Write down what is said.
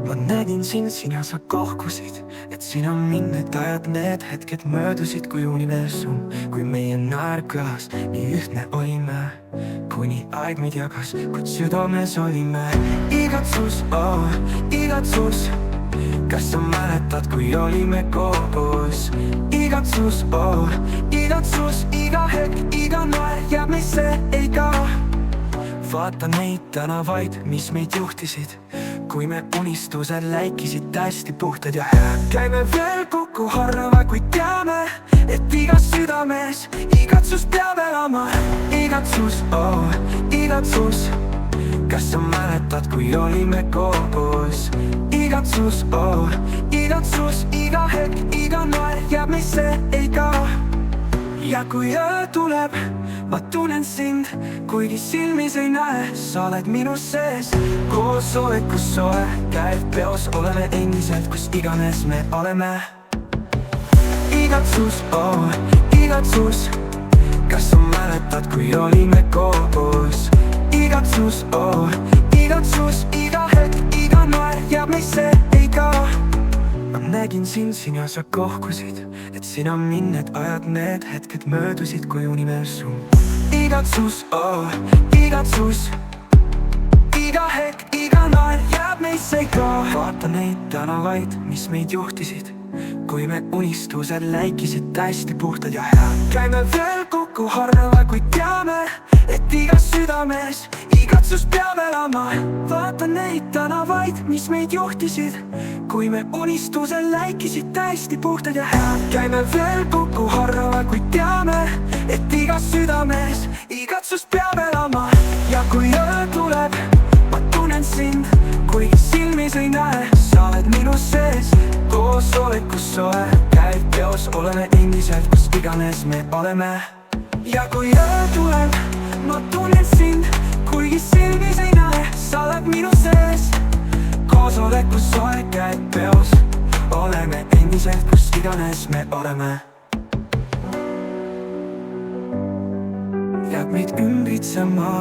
ma nägin sind, sina sa kohkusid, et sina mind need ajad, need hetked möödusid kui universum. Kui meie naer kõlas, nii ühtne olime, kuni aeg meid jagas, kuid südames olime. Igatsus, oh, igatsus, kas sa mäletad, kui olime koos? Igatsus, oh, igatsus, iga hetk, iga naer jääb meisse, ei kao. Vaata neid tänavaid, mis meid juhtisid, kui me unistused läikisid hästi puhtad ja head. Käime veel kokku harva, kuid teame, et igas südames igatsus peab elama. Igatsus, oh, igatsus, kas sa mäletad, kui olime koos? Igatsus, oh, igatsus, iga hetk, iga naer jääb meisse, ei kao. Ja kui öö tuleb, ma tunnen sind, kuigi silmis ei näe, sa oled minu sees. Koosolekus soe, käib peos, oleme endiselt, kus iganes me oleme. Igatsus, oh, igatsus, kas sa mäletad, kui olime koos? Igatsus, oh, igatsus, iga hetk, iga naer jääb meisse, ei kao. Ma nägin sind, sina sa kohkusid, et sina mind need ajad, need hetked möödusid kui universum. Igatsus, oh, igatsus, iga hetk, iga naer jääb meisse, ei kao. Vaata neid tänavaid, mis meid juhtisid, kui me unistused läikisid hästi puhtad ja head. Käime veel kokku harva, kuid teame, et igas südames igatsus peab elama. Vaata neid tänavaid, mis meid juhtisid, kui me unistused läikisid hästi puhtad ja head. Käime veel kokku harva, kuid teame, et igas südames igatsus peab elama. Ja kui öö tuleb, ma tunnen sind, kuigi silmis ei näe, sa oled minu sees. Koosolekus soe, käib peos, oleme endiselt, kus iganes me oleme. Ja kui öö tuleb, ma tunnen sind, kuigi silmis ei näe, sa oled minu sees. Koosolekus soe, käib peos, oleme endiselt, kus iganes me oleme. Jääb meid ümbritsema